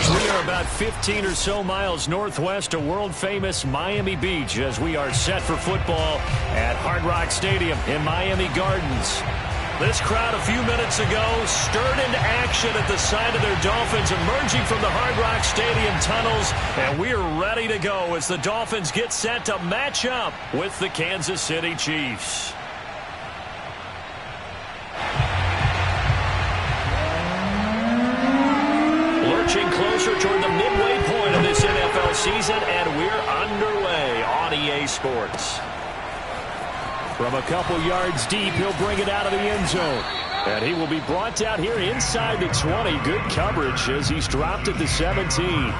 We are about 15 or so miles northwest of world-famous Miami Beach as we are set for football at Hard Rock Stadium in Miami Gardens. This crowd a few minutes ago stirred into action at the side of their Dolphins emerging from the Hard Rock Stadium tunnels, and we are ready to go as the Dolphins get set to match up with the Kansas City Chiefs. Lurching closer toward the midway point of this NFL season, and we're underway on EA Sports. From a couple yards deep, he'll bring it out of the end zone. And he will be brought down here inside the 20. Good coverage as he's dropped at the 17.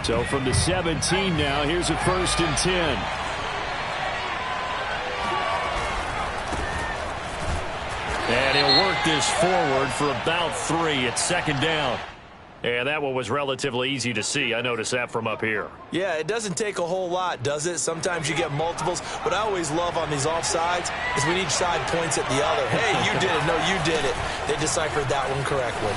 So from the 17 now, here's a 1st and 10. And he'll work this forward for about 3 at 2nd down. And that one was relatively easy to see. I noticed that from up here. Yeah, it doesn't take a whole lot, does it? Sometimes you get multiples. What I always love on these offsides is when each side points at the other. Hey, you did it. No, you did it. They deciphered that one correctly.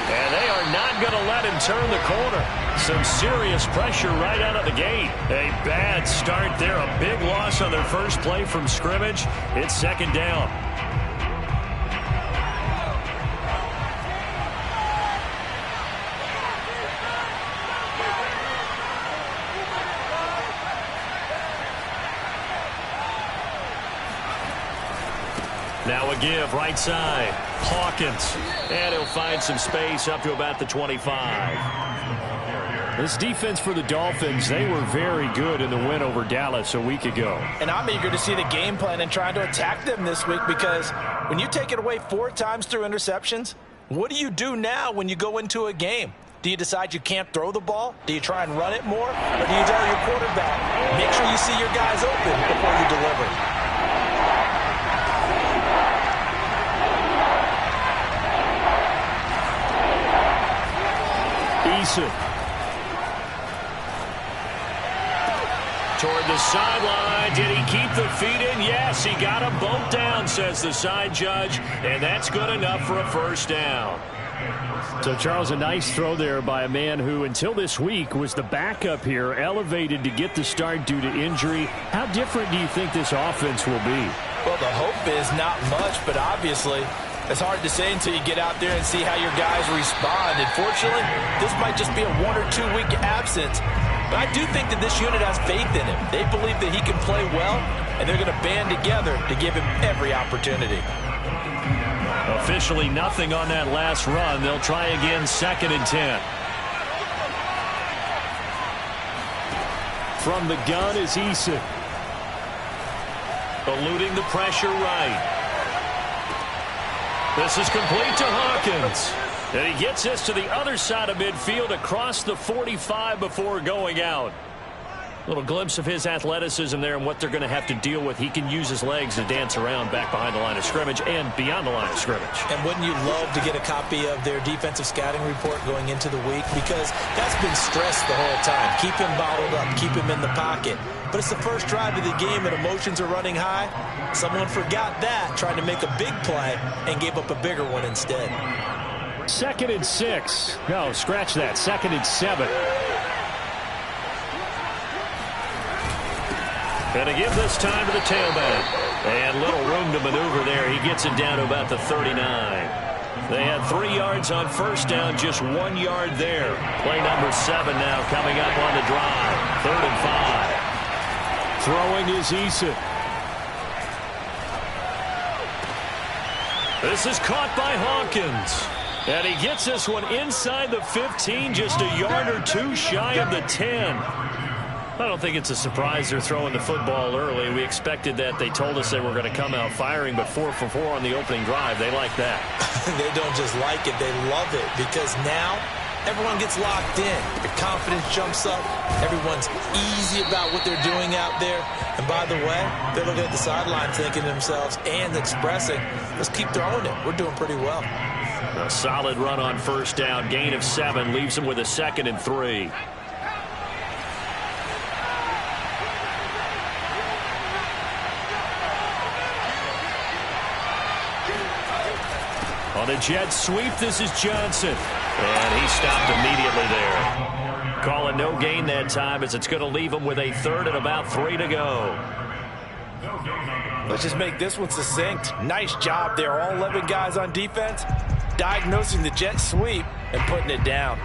And they are not going to let him turn the corner. Some serious pressure right out of the gate. A bad start there. A big loss on their first play from scrimmage. It's 2nd down. Now a give right side. Hawkins. And he'll find some space up to about the 25. This defense for the Dolphins, they were very good in the win over Dallas a week ago. And I'm eager to see the game plan and trying to attack them this week, because when you take it away 4 times through interceptions, what do you do now when you go into a game? Do you decide you can't throw the ball? Do you try and run it more? Or do you tell your quarterback, make sure you see your guys open before you deliver? Toward the sideline. Did he keep the feet in? Yes, he got him both down, says the side judge, and that's good enough for a 1st down. So, Charles, a nice throw there by a man who, until this week, was the backup here, elevated to get the start due to injury. How different do you think this offense will be? Well, the hope is not much, but obviously it's hard to say until you get out there and see how your guys respond. Unfortunately, this might just be a 1 or 2 week absence. But I do think that this unit has faith in him. They believe that he can play well, and they're going to band together to give him every opportunity. Officially nothing on that last run. They'll try again 2nd and 10. From the gun is Eason. Eluding the pressure right. This is complete to Hawkins. And he gets this to the other side of midfield across the 45 before going out. A little glimpse of his athleticism there and what they're going to have to deal with. He can use his legs to dance around back behind the line of scrimmage and beyond the line of scrimmage. And wouldn't you love to get a copy of their defensive scouting report going into the week? Because that's been stressed the whole time. Keep him bottled up. Keep him in the pocket. But it's the first drive of the game and emotions are running high. Someone forgot that, trying to make a big play, and gave up a bigger one instead. 2nd and 6. No, scratch that. 2nd and 7. And to give this time to the tailback. And little room to maneuver there. He gets it down to about the 39. They had 3 yards on 1st down, just 1 yard there. Play number 7 now coming up on the drive. 3rd and 5. Throwing is Eason. This is caught by Hawkins. And he gets this one inside the 15, just a yard or 2 shy of the 10. I don't think it's a surprise they're throwing the football early. We expected that. They told us they were going to come out firing, but 4 for 4 on the opening drive. They like that. They don't just like it. They love it, because now everyone gets locked in. Your confidence jumps up. Everyone's easy about what they're doing out there. And by the way, they're looking at the sideline thinking to themselves and expressing, let's keep throwing it. We're doing pretty well. A solid run on first down. Gain of 7 leaves them with a 2nd and 3. On a jet sweep, this is Johnson. And he stopped immediately there. Calling no gain that time as it's going to leave him with a 3rd and about 3 to go. Let's just make this one succinct. Nice job there. All 11 guys on defense diagnosing the jet sweep and putting it down.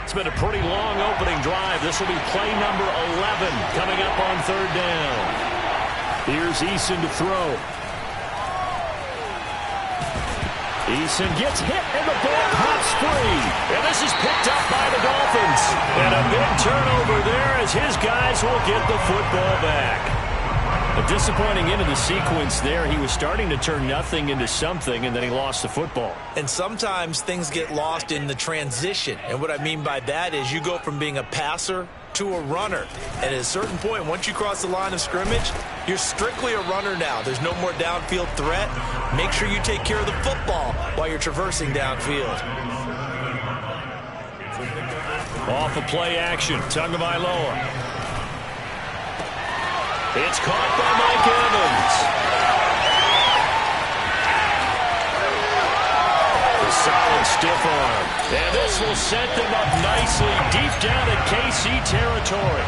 It's been a pretty long opening drive. This will be play number 11 coming up on 3rd down. Here's Eason to throw. Eason gets hit and the ball pops free. And this is picked up by the Dolphins. And a big turnover there as his guys will get the football back. A disappointing end of the sequence there. He was starting to turn nothing into something, and then he lost the football. And sometimes things get lost in the transition. And what I mean by that is you go from being a passer to a runner. And at a certain point, once you cross the line of scrimmage, you're strictly a runner now. There's no more downfield threat. Make sure you take care of the football while you're traversing downfield. Off of play action, Tagovailoa. It's caught by Mike Evans. A solid stiff arm. And this will set them up nicely deep down at KC territory.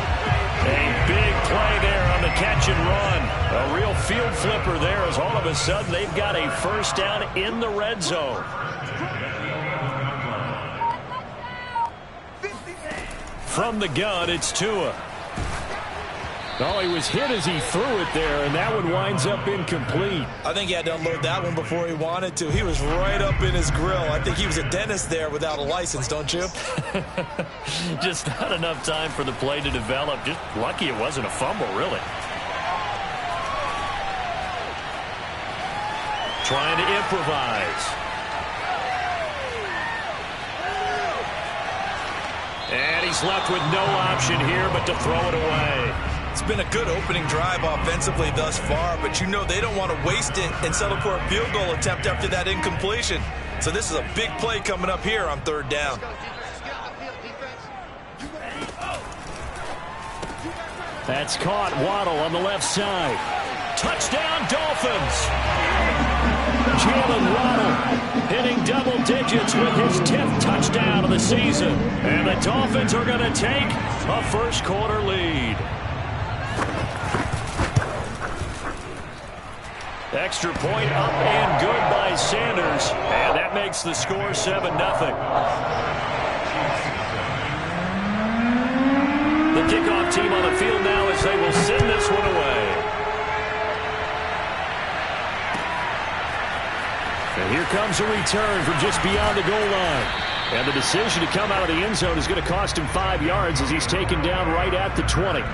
A big play there on the catch and run. A real field flipper there as all of a sudden they've got a first down in the red zone. From the gun, it's Tua. Oh, he was hit as he threw it there, and that one winds up incomplete. I think he had to unload that one before he wanted to. He was right up in his grill. I think he was a dentist there without a license, don't you? Just not enough time for the play to develop. Just lucky it wasn't a fumble, really. Trying to improvise. And he's left with no option here but to throw it away. It's been a good opening drive offensively thus far, but you know they don't want to waste it and settle for a field goal attempt after that incompletion. So this is a big play coming up here on 3rd down. That's caught. Waddle on the left side. Touchdown, Dolphins. Jalen Waddle hitting double digits with his 10th touchdown of the season. And the Dolphins are going to take a first quarter lead. Extra point up and good by Sanders. And that makes the score 7-0. The kickoff team on the field now as they will send this one away. And here comes a return from just beyond the goal line. And the decision to come out of the end zone is going to cost him 5 yards as he's taken down right at the 20.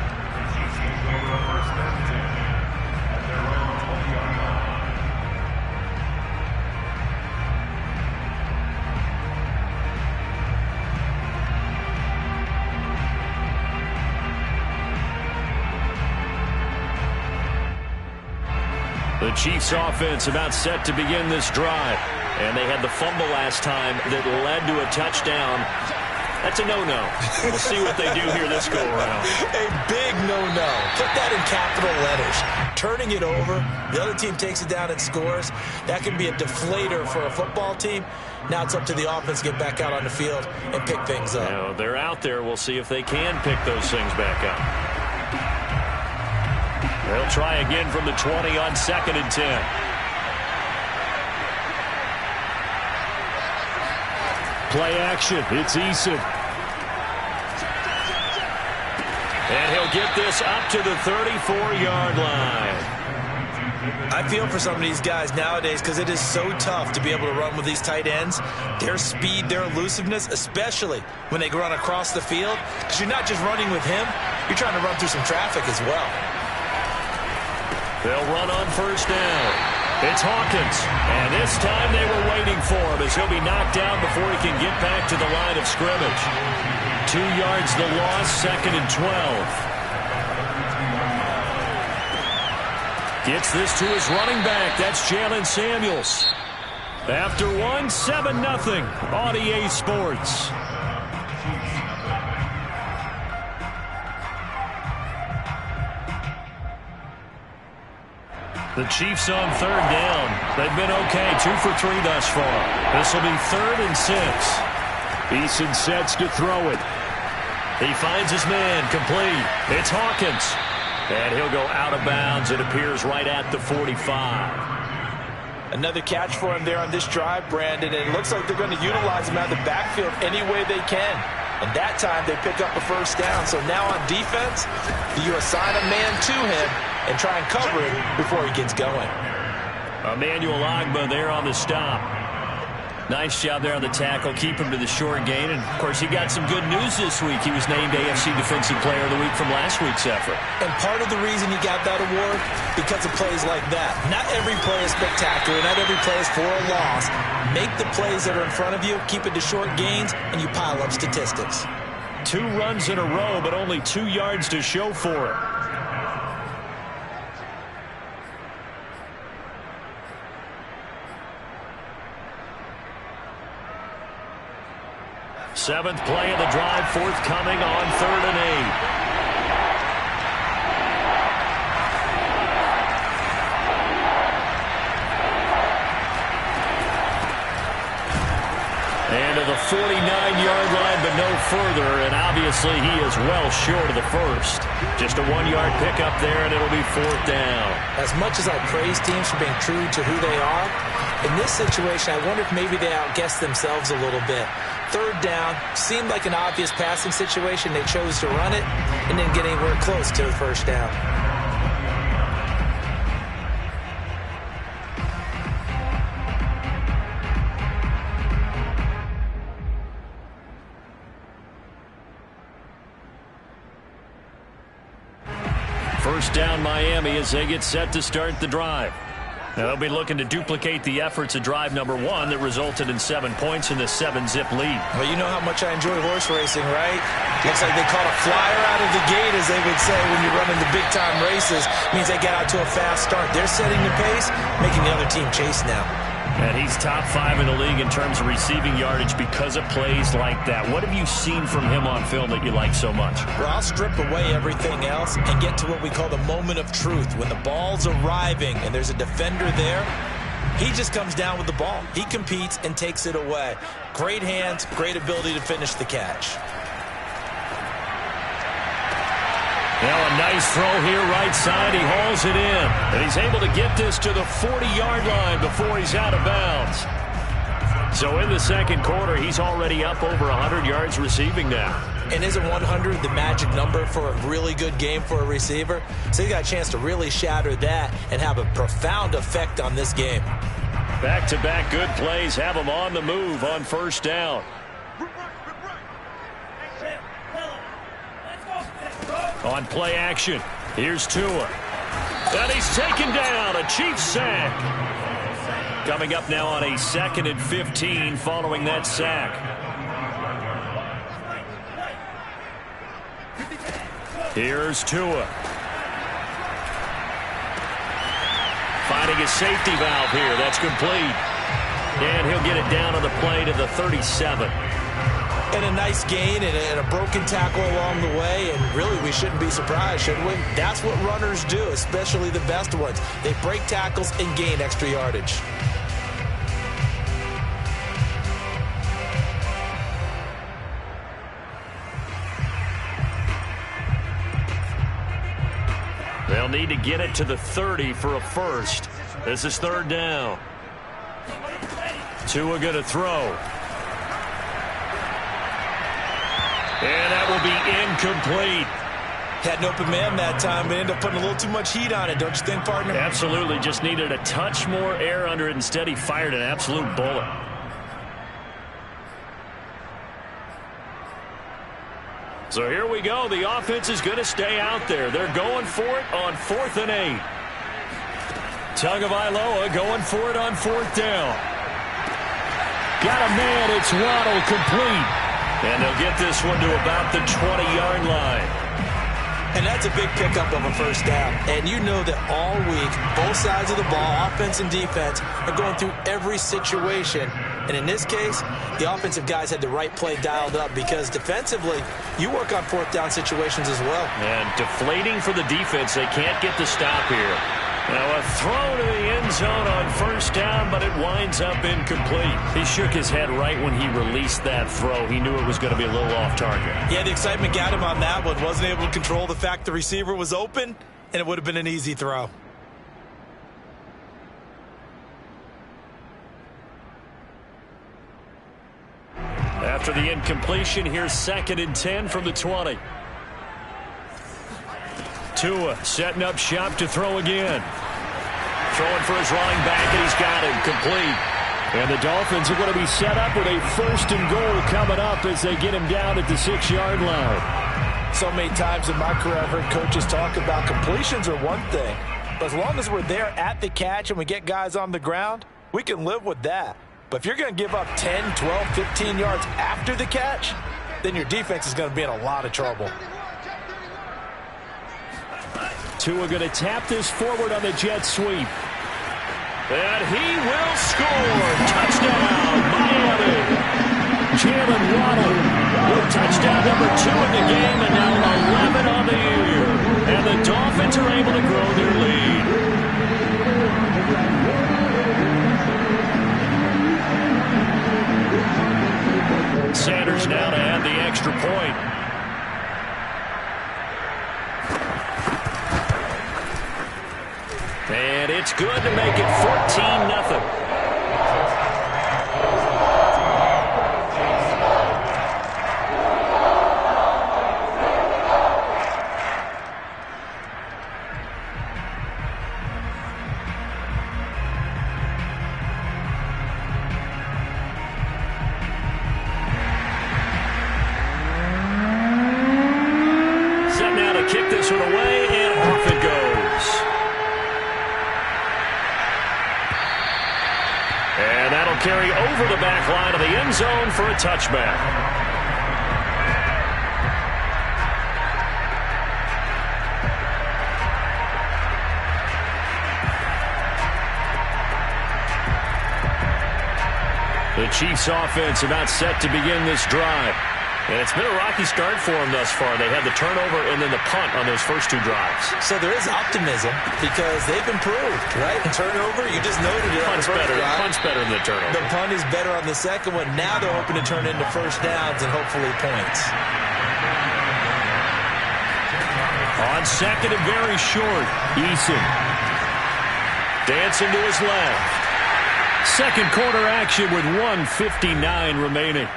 The Chiefs offense about set to begin this drive. And they had the fumble last time that led to a touchdown. That's a no-no. We'll see what they do here this go-around. A big no-no. Put that in capital letters. Turning it over, the other team takes it down and scores. That can be a deflator for a football team. Now it's up to the offense to get back out on the field and pick things up. Now, they're out there. We'll see if they can pick those things back up. They'll try again from the 20 on 2nd and 10. Play action. It's Eason. And he'll get this up to the 34-yard line. I feel for some of these guys nowadays because it is so tough to be able to run with these tight ends. Their speed, their elusiveness, especially when they run across the field. Because you're not just running with him, you're trying to run through some traffic as well. They'll run on first down. It's Hawkins. And this time they were waiting for him as he'll be knocked down before he can get back to the line of scrimmage. 2 yards the loss, 2nd and 12. Gets this to his running back. That's Jalen Samuels. After one, 7-0 on EA Sports. The Chiefs on 3rd down. They've been okay, 2 for 3 thus far. This will be 3rd and 6. Eason sets to throw it. He finds his man, complete. It's Hawkins. And he'll go out of bounds. It appears right at the 45. Another catch for him there on this drive, Brandon. And it looks like they're going to utilize him out of the backfield any way they can. And that time they pick up a 1st down. So now on defense, you assign a man to him and try and cover it before he gets going. Emmanuel Ogbah there on the stop. Nice job there on the tackle. Keep him to the short gain. And, of course, he got some good news this week. He was named AFC Defensive Player of the Week from last week's effort. And part of the reason he got that award, because of plays like that. Not every play is spectacular. Not every play is for a loss. Make the plays that are in front of you, keep it to short gains, and you pile up statistics. 2 runs in a row, but only 2 yards to show for it. Seventh play of the drive forthcoming on 3rd and 8. And to the 49-yard line, but no further. And obviously he is well short of the first. Just a 1-yard pickup there, and it'll be 4th down. As much as I praise teams for being true to who they are, in this situation, I wonder if maybe they outguessed themselves a little bit. 3rd down, seemed like an obvious passing situation. They chose to run it and didn't get anywhere close to the 1st down. First down Miami as they get set to start the drive. Now they'll be looking to duplicate the efforts of drive number 1 that resulted in 7 points in the 7-zip lead. Well, you know how much I enjoy horse racing, right? Looks like they caught a flyer out of the gate, as they would say when you're running the big-time races. Means they get out to a fast start. They're setting the pace, making the other team chase now. And he's top 5 in the league in terms of receiving yardage because of plays like that. What have you seen from him on film that you like so much? Well, I'll strip away everything else and get to what we call the moment of truth. When the ball's arriving and there's a defender there, he just comes down with the ball. He competes and takes it away. Great hands, great ability to finish the catch. Now a nice throw here right side. He hauls it in. And he's able to get this to the 40-yard line before he's out of bounds. So in the 2nd quarter, he's already up over 100 yards receiving now. And isn't 100 the magic number for a really good game for a receiver? So he got a chance to really shatter that and have a profound effect on this game. Back-to-back good plays have him on the move on 1st down. On play action, here's Tua. And he's taken down, a Chiefs sack. Coming up now on a 2nd and 15 following that sack. Here's Tua. Finding his safety valve here, that's complete. And he'll get it down on the play to the 37. And a nice gain and a broken tackle along the way, and really we shouldn't be surprised, should we? That's what runners do, especially the best ones. They break tackles and gain extra yardage. They'll need to get it to the 30 for a first. This is 3rd down. Tua going to throw. And that will be incomplete. Had an open man that time, but ended up putting a little too much heat on it, don't you think, partner? Absolutely. Just needed a touch more air under it. Instead, he fired an absolute bullet. So here we go. The offense is going to stay out there. They're going for it on 4th and 8. Tagovailoa going for it on 4th down. Got a man. It's Waddle, complete. And they'll get this one to about the 20-yard line. And that's a big pickup of a first down. And you know that all week, both sides of the ball, offense and defense, are going through every situation. And in this case, the offensive guys had the right play dialed up because defensively, you work on 4th down situations as well. And deflating for the defense. They can't get the stop here. Now a throw to the end zone on 1st down, but it winds up incomplete. He shook his head right when he released that throw. He knew it was going to be a little off target. Yeah, the excitement got him on that one. Wasn't able to control the fact the receiver was open, and it would have been an easy throw. After the incompletion, here's 2nd and 10 from the 20. Tua setting up shop to throw again. Throwing for his running back, and he's got him complete. And the Dolphins are going to be set up with a 1st and goal coming up as they get him down at the 6-yard line. So many times in my career I've heard coaches talk about completions are one thing. But as long as we're there at the catch and we get guys on the ground, we can live with that. But if you're going to give up 10, 12, 15 yards after the catch, then your defense is going to be in a lot of trouble. Tua going to tap this forward on the jet sweep. And he will score. Touchdown, Miami. Jalen Waddle with touchdown number 2 in the game, and now 11 on the year. And the Dolphins are able to grow their lead. Sanders now to add the extra point. And it's good to make it 14-0. Set now to kick this one away, and off it goes. And that'll carry over the back line of the end zone for a touchback. The Chiefs offense about set to begin this drive. And it's been a rocky start for them thus far. They had the turnover and then the punt on those first 2 drives. So there is optimism because they've improved, right? Turnover, you just noted it. Punt's better than the turnover. The punt is better on the second one. Now they're hoping to turn into first downs and hopefully points. On 2nd and very short, Eason dancing to his left. Second quarter action with 1:59 remaining.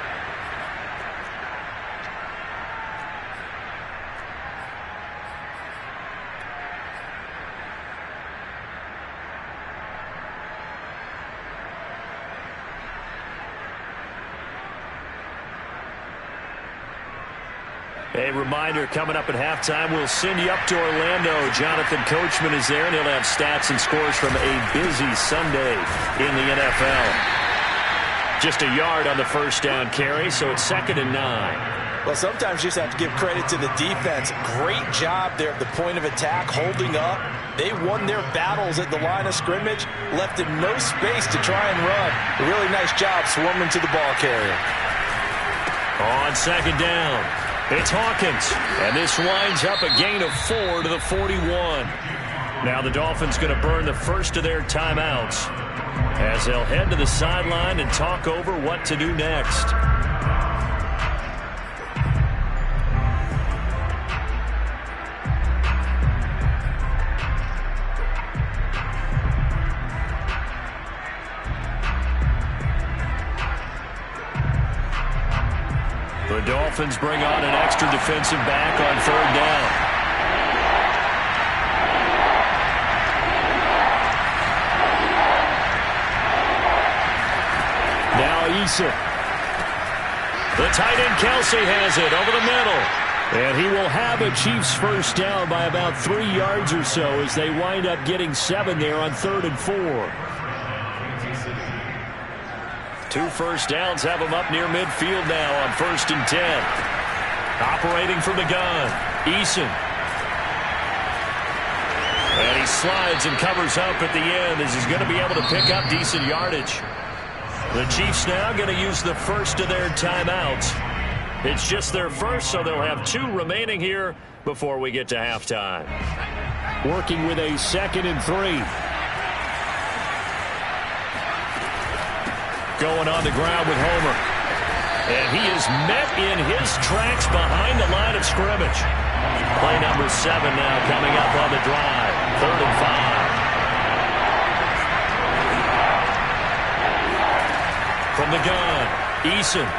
A reminder, coming up at halftime, we'll send you up to Orlando. Jonathan Coachman is there, and he'll have stats and scores from a busy Sunday in the NFL. Just a yard on the first down carry, so it's 2nd and 9. Well, sometimes you just have to give credit to the defense. Great job there at the point of attack, holding up. They won their battles at the line of scrimmage, left him no space to try and run. A really nice job swarming to the ball carrier. On 2nd down, it's Hawkins, and this winds up a gain of 4 to the 41. Now the Dolphins going to burn the first of their timeouts as they'll head to the sideline and talk over what to do next. The Dolphins bring on an extra defensive back on 3rd down. Now Eason. The tight end Kelsey has it over the middle. And he will have a Chiefs first down by about 3 yards or so as they wind up getting 7 there on 3rd and 4. 2 first downs have him up near midfield now on 1st and 10. Operating from the gun, Eason. And he slides and covers up at the end as he's going to be able to pick up decent yardage. The Chiefs now going to use the first of their timeouts. It's just their first, so they'll have 2 remaining here before we get to halftime. Working with a 2nd and 3. Going on the ground with Homer. And he is met in his tracks behind the line of scrimmage. Play number 7 now coming up on the drive. 3rd and 5. From the gun, Eason.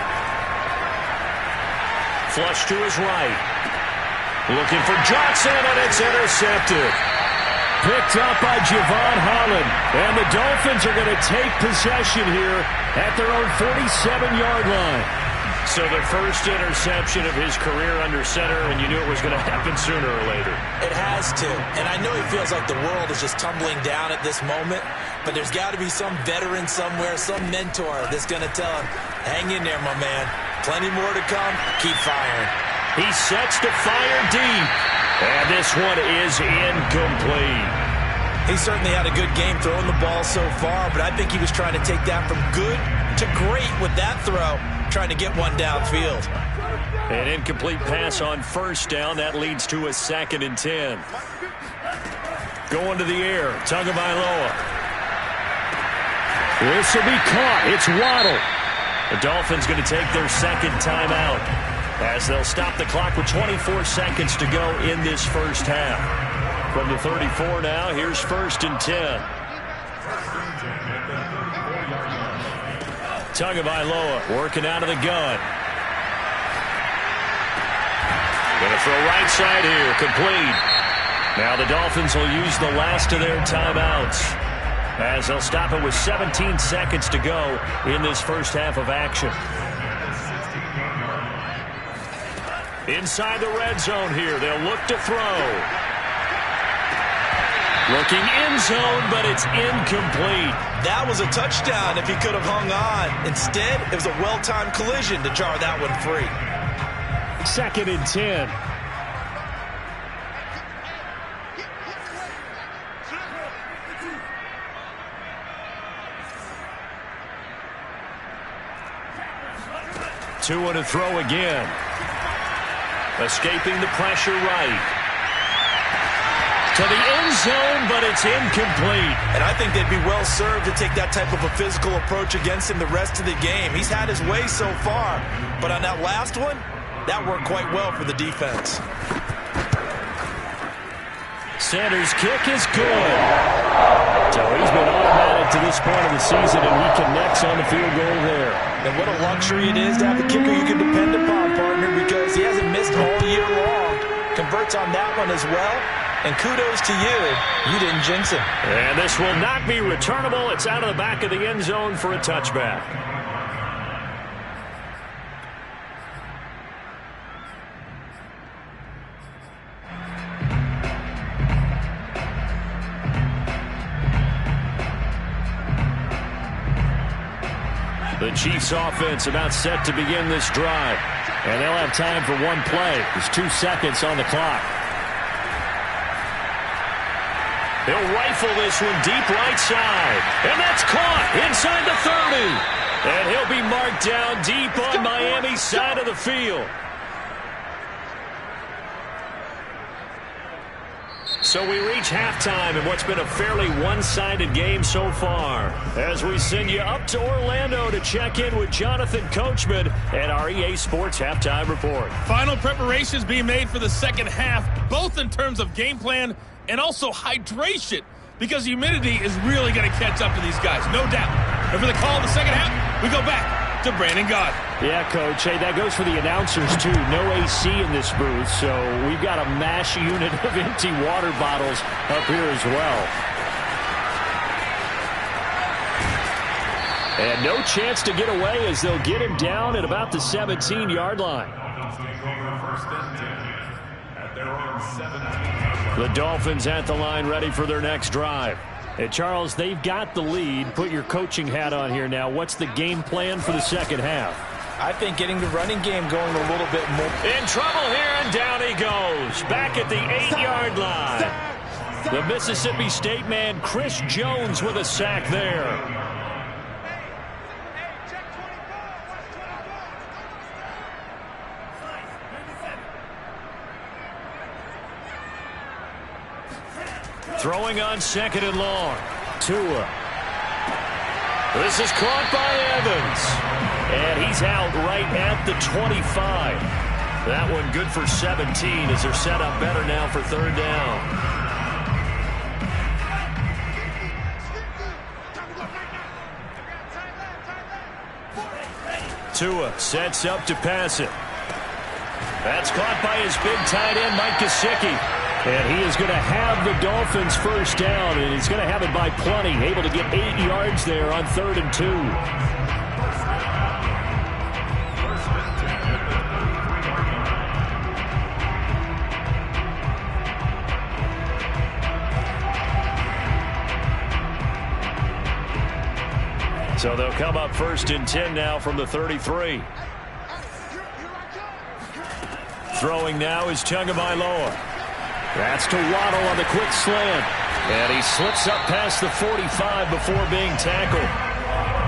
Flush to his right. Looking for Johnson, and it's intercepted. Picked up by Javon Holland. And the Dolphins are going to take possession here at their own 47-yard line. So the first interception of his career under center, and you knew it was going to happen sooner or later. It has to. And I know he feels like the world is just tumbling down at this moment, but there's got to be some veteran somewhere, some mentor that's going to tell him, hang in there, my man. Plenty more to come. Keep firing. He sets to fire deep. And this one is incomplete. He certainly had a good game throwing the ball so far, but I think he was trying to take that from good to great with that throw, trying to get one downfield. An incomplete pass on first down. That leads to a 2nd and 10. Going to the air. Tagovailoa. This will be caught. It's Waddle. The Dolphins going to take their 2nd timeout as they'll stop the clock with 24 seconds to go in this first half. From the 34 now, here's 1st and 10. Tagovailoa working out of the gun. Going to throw right side here, complete. Now the Dolphins will use the last of their timeouts as they'll stop it with 17 seconds to go in this first half of action. Inside the red zone here, they'll look to throw. Looking end zone, but it's incomplete. That was a touchdown if he could have hung on. Instead, it was a well-timed collision to jar that one free. 2nd and 10. Two to throw again. Escaping the pressure right. To the end zone, but it's incomplete. And I think they'd be well served to take that type of a physical approach against him the rest of the game. He's had his way so far, but on that last one, that worked quite well for the defense. Sanders' kick is good. So he's been automatic to this point of the season, and he connects on the field goal there. And what a luxury it is to have a kicker you can depend upon, partner, because he hasn't missed all year long. Converts on that one as well. And kudos to you. You didn't jinx him. And this will not be returnable. It's out of the back of the end zone for a touchback. The Chiefs offense about set to begin this drive. And they'll have time for one play. There's 2 seconds on the clock. They'll rifle this one deep right side. And that's caught inside the 30. And he'll be marked down deep on Miami's side of the field. So we reach halftime in what's been a fairly one-sided game so far. As we send you up to Orlando to check in with Jonathan Coachman and our EA Sports Halftime Report. Final preparations being made for the second half, both in terms of game plan and also hydration, because humidity is really going to catch up to these guys, no doubt. And for the call of the second half, we go back to Brandon Gaudin. Yeah, Coach. Hey, that goes for the announcers, too. No AC in this booth, so we've got a mash unit of empty water bottles up here as well. And no chance to get away as they'll get him down at about the 17-yard line. The Dolphins at the line, ready for their next drive. Hey, Charles, they've got the lead. Put your coaching hat on here now. What's the game plan for the second half? I think getting the running game going a little bit more. In trouble here, and down he goes. Back at the 8-yard line. The Mississippi State man, Chris Jones, with a sack there. Throwing on second and long. Tua. This is caught by Evans. And he's out right at the 25. That one good for 17 as they're set up better now for third down. Tua sets up to pass it. That's caught by his big tight end, Mike Gesicki. And he is going to have the Dolphins first down, and he's going to have it by plenty. Able to get 8 yards there on 3rd and 2. So they'll come up 1st and 10 now from the 33. Throwing now is Tagovailoa. That's to Waddle on the quick slant. And he slips up past the 45 before being tackled.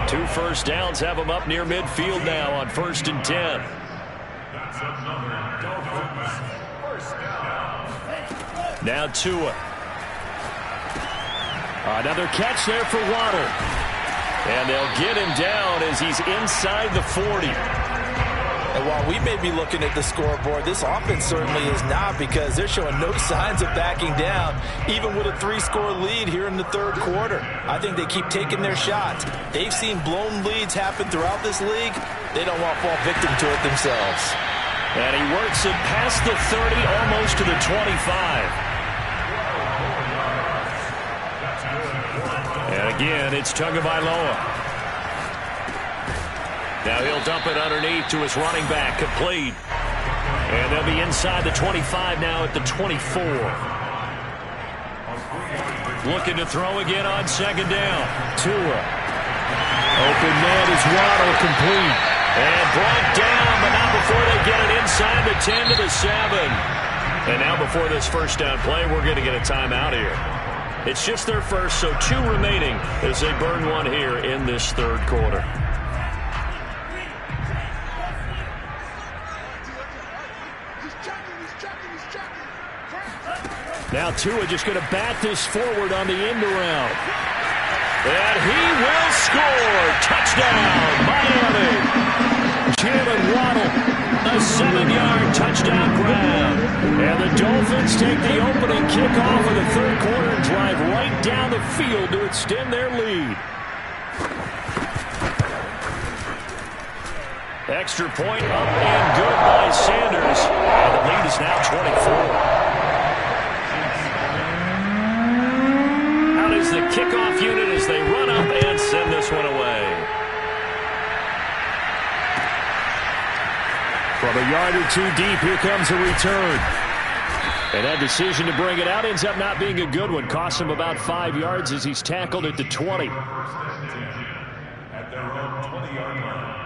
2 first downs have him up near midfield now on 1st and 10. Now Tua. Another catch there for Waddle. And they'll get him down as he's inside the 40. And while we may be looking at the scoreboard, this offense certainly is not, because they're showing no signs of backing down, even with a 3-score lead here in the 3rd quarter. I think they keep taking their shots. They've seen blown leads happen throughout this league. They don't want to fall victim to it themselves. And he works it past the 30, almost to the 25. And again, it's Tagovailoa. Now he'll dump it underneath to his running back, complete. And they'll be inside the 25 now at the 24. Looking to throw again on 2nd down. Tua. Open man is Waddle, complete. And brought down, but not before they get it inside the 10 to the 7. And now before this first down play, we're going to get a timeout here. It's just their first, so 2 remaining as they burn one here in this 3rd quarter. Now Tua just going to bat this forward on the end around. And he will score. Touchdown, Miami. Jalen Waddle, a 7-yard touchdown grab. And the Dolphins take the opening kickoff of the 3rd quarter and drive right down the field to extend their lead. Extra point up and good by Sanders. And the lead is now 24. The kickoff unit as they run up and send this one away. From a yard or 2 deep, here comes a return. And that decision to bring it out ends up not being a good one. Costs him about 5 yards as he's tackled at the 20. At their own 20-yard line.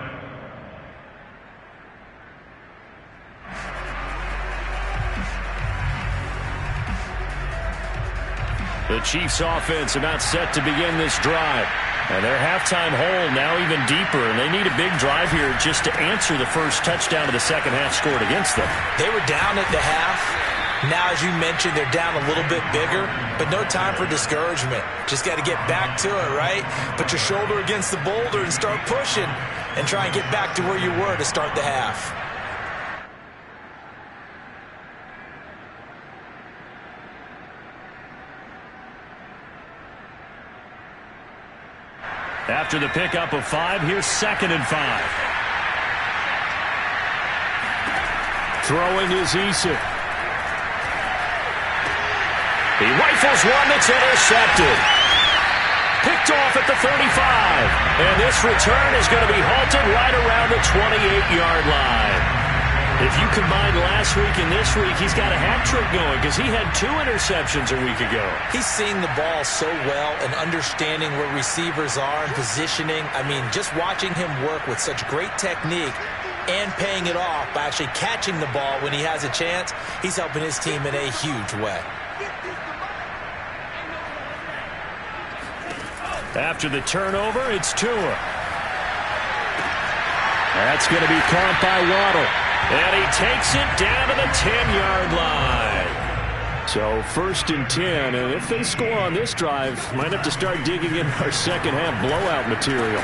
The Chiefs offense about set to begin this drive. And their halftime hole now even deeper, and they need a big drive here just to answer the first touchdown of the second half scored against them. They were down at the half. Now, as you mentioned, they're down a little bit bigger, but no time for discouragement. Just got to get back to it, right? Put your shoulder against the boulder and start pushing and try and get back to where you were to start the half. After the pickup of 5, here's 2nd and 5. Throwing is Eason. He rifles one that's intercepted. Picked off at the 35. And this return is going to be halted right around the 28-yard line. If you combine last week and this week, he's got a hat trick going because he had 2 interceptions a week ago. He's seeing the ball so well and understanding where receivers are and positioning. I mean, just watching him work with such great technique and paying it off by actually catching the ball when he has a chance, he's helping his team in a huge way. After the turnover, it's Tua. That's going to be caught by Waddle. And he takes it down to the 10-yard line. So 1st and 10, and if they score on this drive, might have to start digging in our second-half blowout material.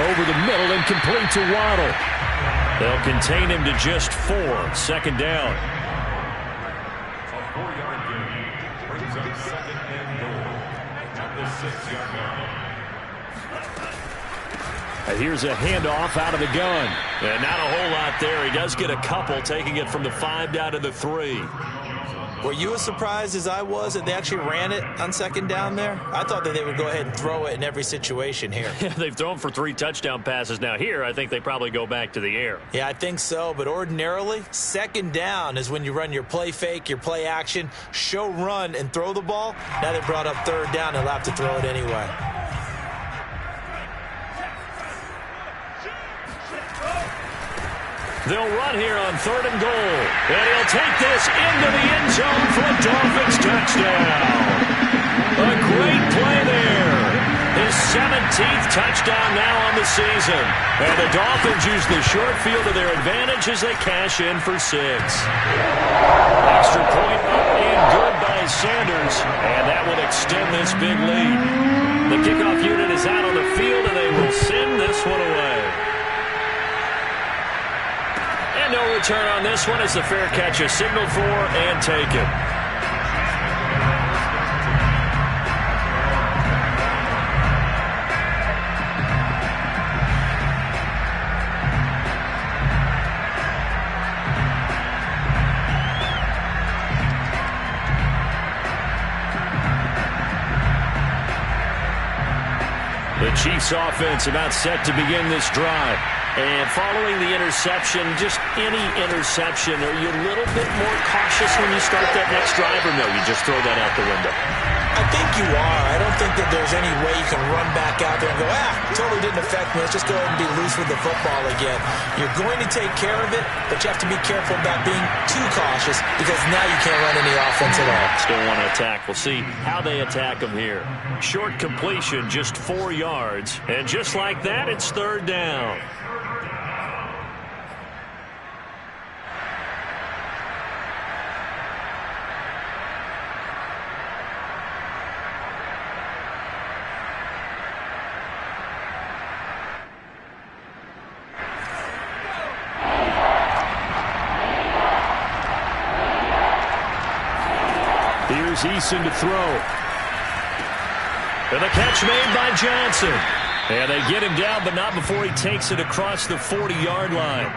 Over the middle and complete to Waddle. They'll contain him to just 4. 2nd down. A 4-yard gain brings up 2nd and goal at the 6-yard line. And here's a handoff out of the gun. And not a whole lot there. He does get a couple, taking it from the 5 down to the 3. Were you as surprised as I was that they actually ran it on 2nd down there? I thought that they would go ahead and throw it in every situation here. They've thrown for 3 touchdown passes. Now here, I think they probably go back to the air. Yeah, I think so. But ordinarily, 2nd down is when you run your play fake, your play action, show run, and throw the ball. Now they brought up 3rd down. They'll have to throw it anyway. They'll run here on 3rd and goal. And he'll take this into the end zone for a Dolphins touchdown. A great play there. His 17th touchdown now on the season. And the Dolphins use the short field to their advantage as they cash in for 6. Extra point up and good by Sanders. And that will extend this big lead. The kickoff unit is out on the field, and they will send this one away. And no return on this one as the fair catch is signaled for and taken. The Chiefs offense about set to begin this drive. And following the interception, just any interception, are you a little bit more cautious when you start that next drive, or no, you just throw that out the window? I think you are. I don't think that there's any way you can run back out there and go, totally didn't affect me. Let's just go ahead and be loose with the football again. You're going to take care of it, but you have to be careful about being too cautious because now you can't run any offense at all. Still want to attack. We'll see how they attack them here. Short completion, just 4 yards. And just like that, it's 3rd down. Here's Eason to throw. And the catch made by Johnson. And they get him down, but not before he takes it across the 40-yard line.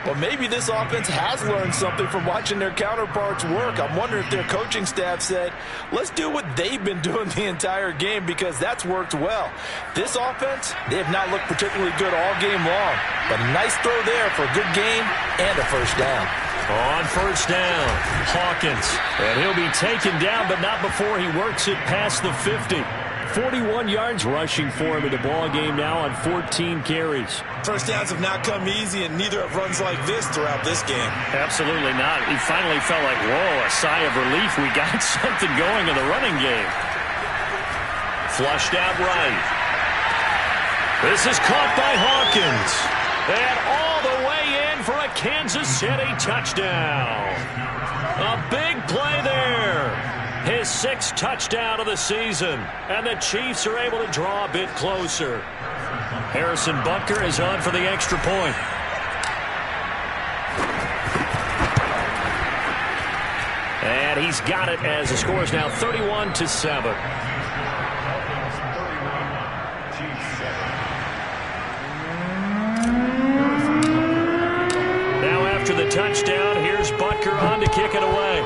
Well, maybe this offense has learned something from watching their counterparts work. I'm wondering if their coaching staff said, let's do what they've been doing the entire game because that's worked well. This offense, they have not looked particularly good all game long. But a nice throw there for a good gain and a 1st down. On 1st down, Hawkins. And he'll be taken down, but not before he works it past the 50. 41 yards rushing for him in the ball game now on 14 carries. 1st downs have not come easy, and neither have runs like this throughout this game. Absolutely not. He finally felt like, whoa, a sigh of relief. We got something going in the running game. Flushed out right. This is caught by Hawkins. And all the way in for a Kansas City touchdown. A big play there. His 6th touchdown of the season. And the Chiefs are able to draw a bit closer. Harrison Butker is on for the extra point. And he's got it as the score is now 31-7. Now after the touchdown, here's Butker on to kick it away.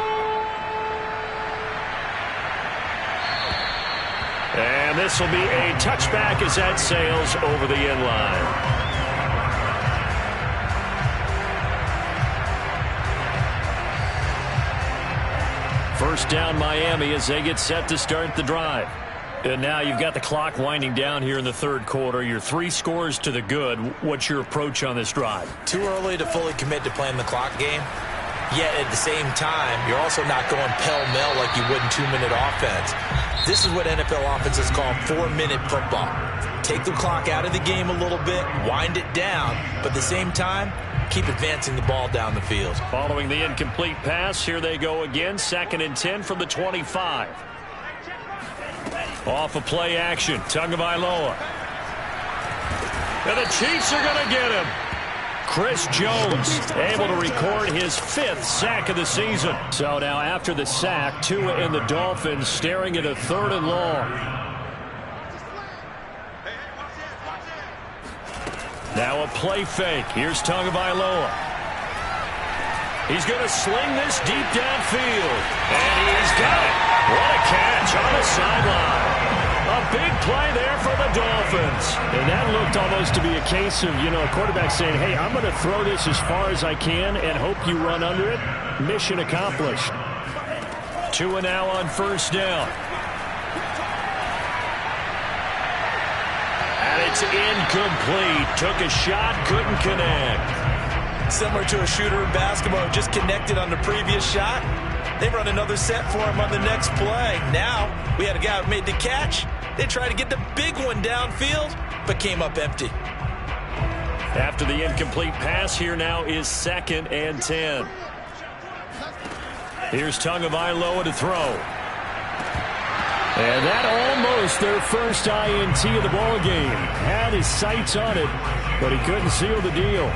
And this will be a touchback as that sails over the end line. First down Miami as they get set to start the drive. And now you've got the clock winding down here in the third quarter. You're 3 scores to the good. What's your approach on this drive? Too early to fully commit to playing the clock game. Yet at the same time, you're also not going pell-mell like you would in 2-minute offense. This is what NFL offenses call 4-minute football. Take the clock out of the game a little bit, wind it down, but at the same time, keep advancing the ball down the field. Following the incomplete pass, here they go again. 2nd and 10 from the 25. Off of play action, Tagovailoa. And the Chiefs are going to get him. Chris Jones able to record his 5th sack of the season. So now after the sack, Tua and the Dolphins staring at a 3rd and long. Now a play fake. Here's Tagovailoa. He's going to sling this deep downfield. And he's got it. What a catch on the sideline. A big play there for the Dolphins. And that looked almost to be a case of, a quarterback saying, hey, I'm going to throw this as far as I can and hope you run under it. Mission accomplished. Tua now on first down. And it's incomplete. Took a shot, couldn't connect. Similar to a shooter in basketball, just connected on the previous shot. They run another set for him on the next play. Now, we had a guy who made the catch. They tried to get the big one downfield, but came up empty. After the incomplete pass, here now is 2nd and 10. Here's Tagovailoa to throw. And that almost their first INT of the ball game. Had his sights on it, but he couldn't seal the deal.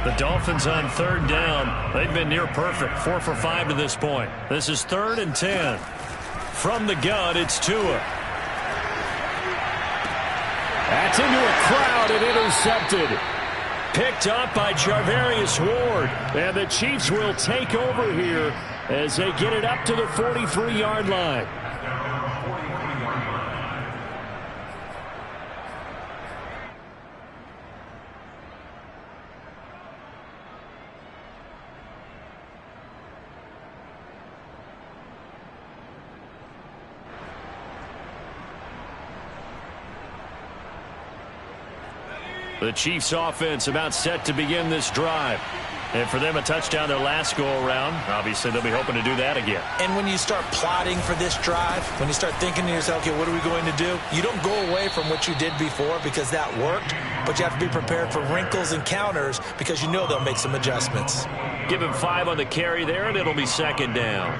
The Dolphins on 3rd down. They've been near perfect. 4 for 5 to this point. This is 3rd and 10. From the gun, it's Tua. That's into a crowd and intercepted. Picked up by Charvarius Ward. And the Chiefs will take over here as they get it up to the 43-yard line. The Chiefs offense about set to begin this drive. And for them, a touchdown their last go-around. Obviously, they'll be hoping to do that again. And when you start plotting for this drive, when you start thinking to yourself, okay, what are we going to do? You don't go away from what you did before because that worked, but you have to be prepared for wrinkles and counters because you know they'll make some adjustments. Give him 5 on the carry there, and it'll be 2nd down.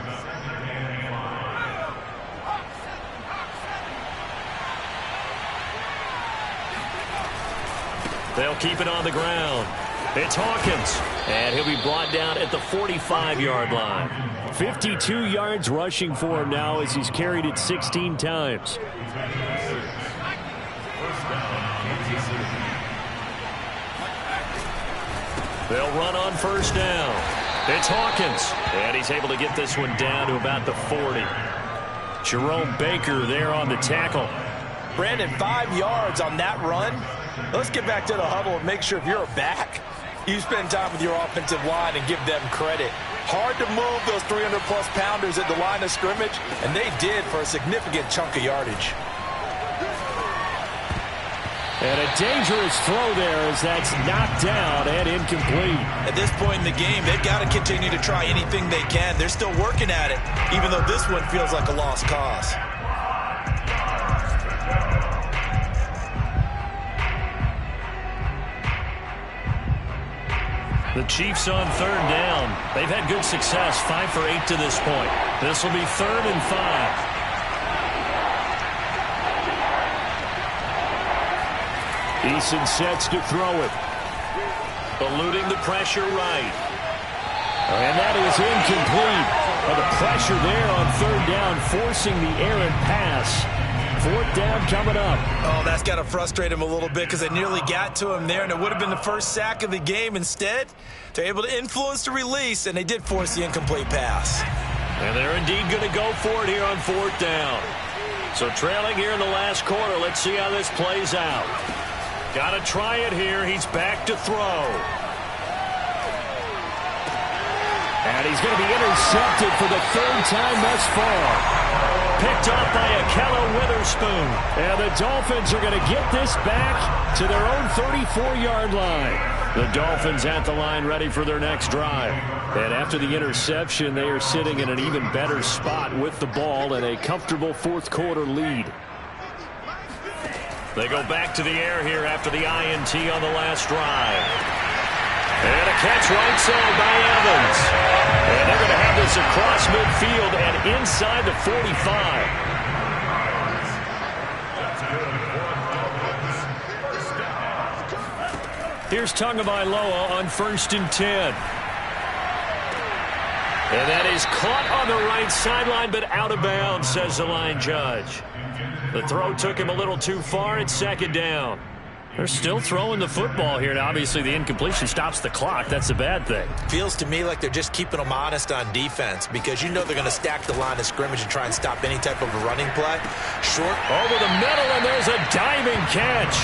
They'll keep it on the ground. It's Hawkins, and he'll be brought down at the 45-yard line. 52 yards rushing for him now as he's carried it 16 times. They'll run on first down. It's Hawkins, and he's able to get this one down to about the 40. Jerome Baker there on the tackle. Brandon, 5 yards on that run. Let's get back to the huddle and make sure if you're a back, you spend time with your offensive line and give them credit. Hard to move those 300-plus pounders at the line of scrimmage, and they did for a significant chunk of yardage. And a dangerous throw there as that's knocked down and incomplete. At this point in the game, they've got to continue to try anything they can. They're still working at it, even though this one feels like a lost cause. The Chiefs on 3rd down. They've had good success, 5 for 8 to this point. This will be 3rd and 5. Eason sets to throw it. Eluding the pressure right. And that is incomplete. The pressure there on 3rd down, forcing the errant pass. 4th down coming up. Oh, that's got to frustrate him a little bit because they nearly got to him there, and it would have been the first sack of the game. Instead, they're able to influence the release, and they did force the incomplete pass. And they're indeed going to go for it here on 4th down. So trailing here in the last quarter, let's see how this plays out. Got to try it here. He's back to throw. And And he's going to be intercepted for the third time thus far. Picked off by Ahkello Witherspoon. And the Dolphins are going to get this back to their own 34-yard line. The Dolphins at the line ready for their next drive. And after the interception, they are sitting in an even better spot with the ball and a comfortable fourth quarter lead. They go back to the air here after the INT on the last drive. And a catch right side by Evans. And they're going to have this across midfield and inside the 45. Here's Tagovailoa on 1st and 10. And that is caught on the right sideline, but out of bounds, says the line judge. The throw took him a little too far. It's 2nd down. They're still throwing the football here. Now, obviously, the incompletion stops the clock. That's a bad thing. Feels to me like they're just keeping them honest on defense because you know they're going to stack the line of scrimmage and try and stop any type of a running play. Short. Over the middle, and there's a diving catch.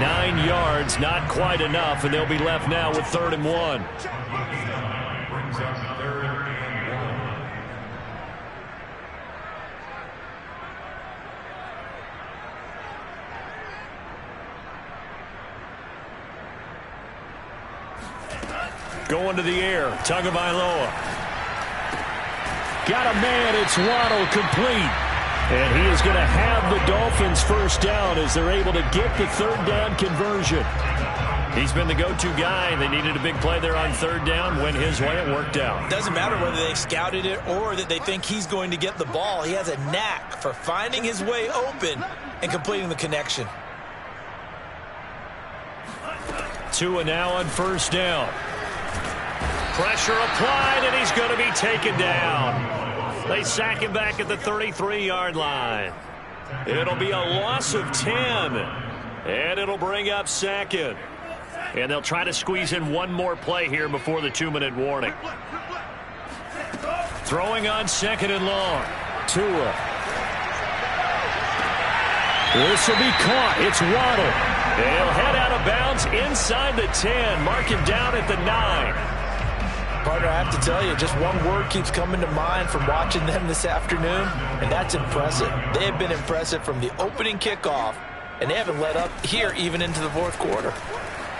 9 yards, not quite enough, and they'll be left now with 3rd and 1. Brings up 3rd and 1. Going to the air, Tagovailoa. Got a man, it's Waddle, complete. And he is going to have the Dolphins first down as they're able to get the 3rd down conversion. He's been the go-to guy. They needed a big play there on 3rd down. Went his way, it worked out. Doesn't matter whether they scouted it or that they think he's going to get the ball. He has a knack for finding his way open and completing the connection. Tua now on 1st down. Pressure applied, and he's going to be taken down. They sack him back at the 33-yard line. It'll be a loss of 10, and it'll bring up 2nd. And they'll try to squeeze in one more play here before the 2-minute warning. Throwing on 2nd and long. Tua. This will be caught. It's Waddle. He'll head out of bounds inside the 10. Mark him down at the 9. Partner, I have to tell you, just one word keeps coming to mind from watching them this afternoon, and that's impressive. They have been impressive from the opening kickoff, and they haven't let up here even into the 4th quarter.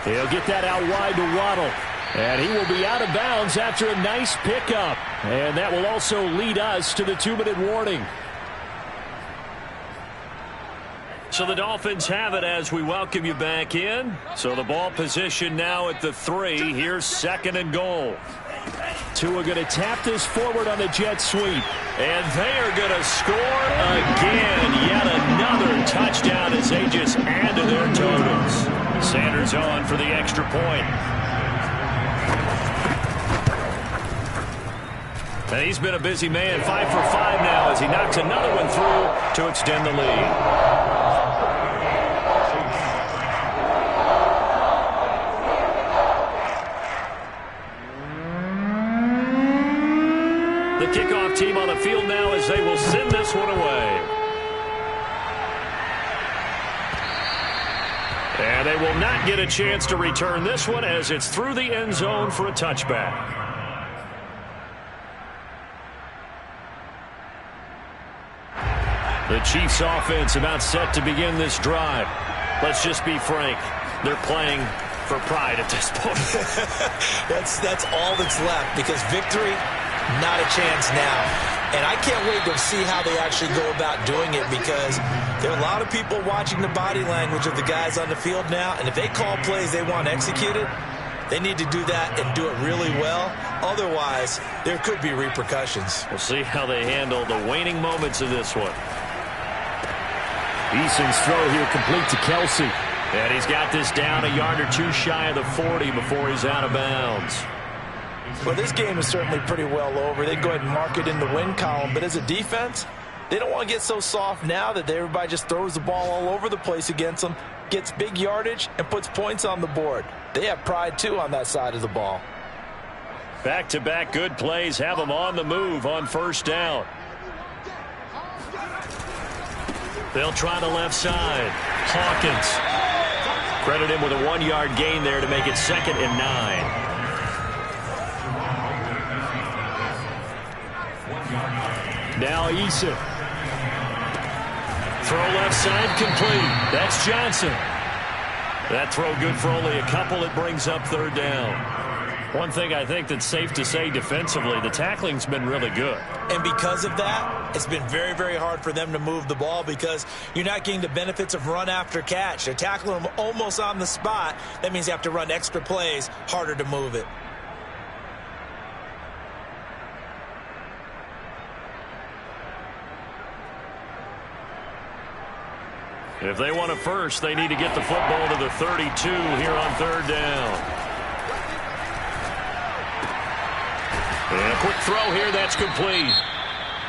He'll get that out wide to Waddle, and he will be out of bounds after a nice pickup. And that will also lead us to the 2-minute warning. So the Dolphins have it as we welcome you back in. So the ball position now at the 3. Here's 2nd and goal. Tua going to tap this forward on the jet sweep. And they are going to score again. Yet another touchdown as they just add to their totals. Sanders on for the extra point. And he's been a busy man. 5 for 5 now as he knocks another one through to extend the lead. The kickoff team on the field now as they will send this one away. And they will not get a chance to return this one as it's through the end zone for a touchback. The Chiefs offense about set to begin this drive. Let's just be frank. They're playing for pride at this point. That's all that's left because victory, not a chance now. And I can't wait to see how they actually go about doing it because there are a lot of people watching the body language of the guys on the field now. And if they call plays they want executed, they need to do that and do it really well. Otherwise, there could be repercussions. We'll see how they handle the waning moments of this one. Eason's throw here complete to Kelsey. And he's got this down a yard or two shy of the 40 before he's out of bounds. Well, this game is certainly pretty well over. They'd go ahead and mark it in the win column. But as a defense, they don't want to get so soft now that everybody just throws the ball all over the place against them, gets big yardage, and puts points on the board. They have pride, too, on that side of the ball. Back-to-back good plays have them on the move on 1st down. They'll try the left side. Hawkins. Credit him with a 1-yard gain there to make it 2nd and 9. Now Eason. Throw left side complete. That's Johnson. That throw good for only a couple. It brings up third down. One thing I think that's safe to say defensively, the tackling's been really good. And because of that, it's been very, very hard for them to move the ball because you're not getting the benefits of run after catch. They're tackling them almost on the spot. That means you have to run extra plays, harder to move it. If they want a first, they need to get the football to the 32 here on third down. And a quick throw here, that's complete.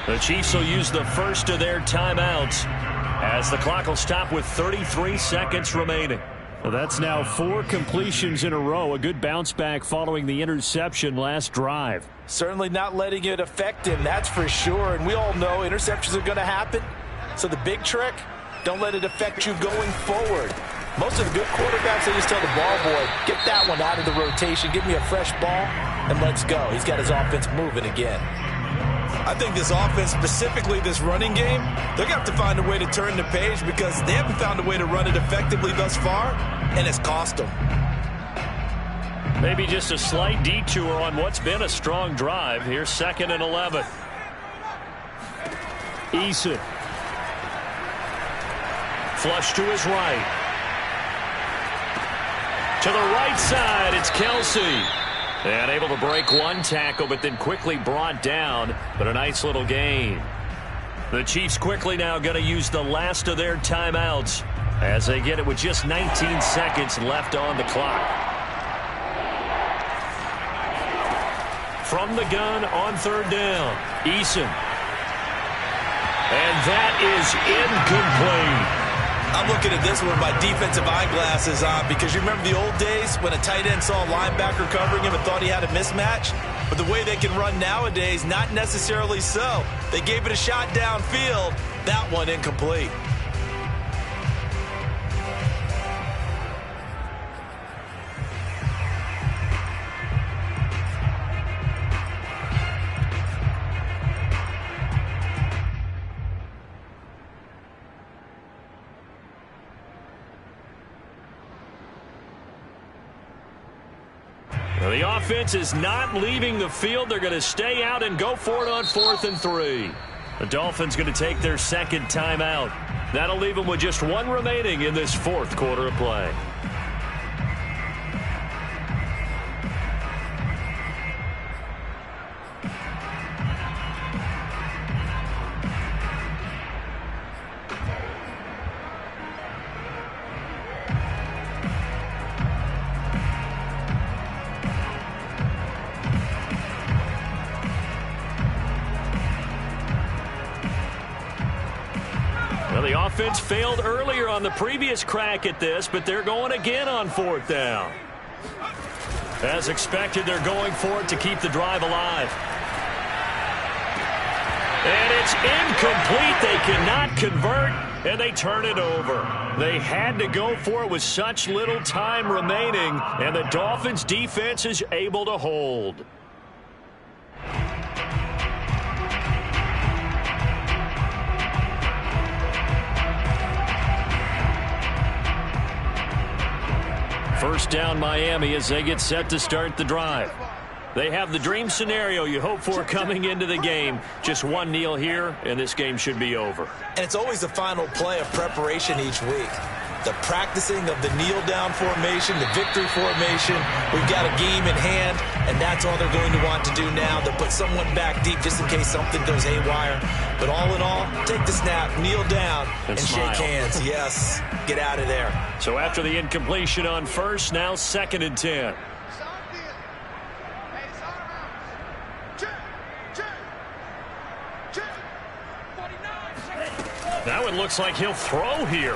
The Chiefs will use the first of their timeouts as the clock will stop with 33 seconds remaining. Well, that's now 4 completions in a row. A good bounce back following the interception last drive. Certainly not letting it affect him, that's for sure. And we all know interceptions are going to happen. So the big trick, don't let it affect you going forward. Most of the good quarterbacks, they just tell the ball boy, get that one out of the rotation, give me a fresh ball, and let's go. He's got his offense moving again. I think this offense, specifically this running game, they're going to have to find a way to turn the page because they haven't found a way to run it effectively thus far, and it's cost them. Maybe just a slight detour on what's been a strong drive. Here's 2nd and 11. Eason. Flush to his right. To the right side, it's Kelsey. And able to break one tackle, but then quickly brought down. But a nice little gain. The Chiefs quickly now going to use the last of their timeouts as they get it with just 19 seconds left on the clock. From the gun on third down, Eason. And that is incomplete. I'm looking at this one with my defensive eyeglasses on because you remember the old days when a tight end saw a linebacker covering him and thought he had a mismatch? But the way they can run nowadays, not necessarily so. They gave it a shot downfield. That one incomplete. The offense is not leaving the field. They're going to stay out and go for it on 4th and 3. The Dolphins going to take their second timeout. That'll leave them with just 1 remaining in this 4th quarter of play. The offense failed earlier on the previous crack at this, but they're going again on 4th down. As expected, they're going for it to keep the drive alive. And it's incomplete. They cannot convert, and they turn it over. They had to go for it with such little time remaining, and the Dolphins' defense is able to hold. First down Miami as they get set to start the drive. They have the dream scenario you hope for coming into the game. Just one kneel here, and this game should be over. And it's always the final play of preparation each week. The practicing of the kneel-down formation, the victory formation. We've got a game in hand, and that's all they're going to want to do now. They'll put someone back deep just in case something goes haywire. But all in all, take the snap, kneel down, and shake hands. Yes, get out of there. So after the incompletion on first, now 2nd and 10. Now it looks like he'll throw here.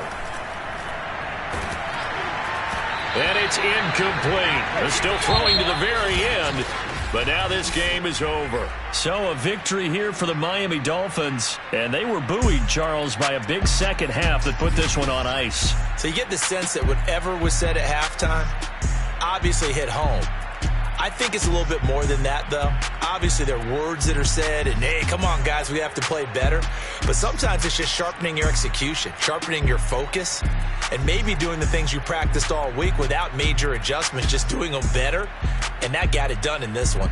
And it's incomplete. They're still throwing to the very end, but now this game is over. So a victory here for the Miami Dolphins, and they were buoyed, Charles, by a big second half that put this one on ice. So you get the sense that whatever was said at halftime obviously hit home. I think it's a little bit more than that, though. Obviously, there are words that are said, and, hey, come on, guys, we have to play better. But sometimes it's just sharpening your execution, sharpening your focus, and maybe doing the things you practiced all week without major adjustments, just doing them better. And that got it done in this one.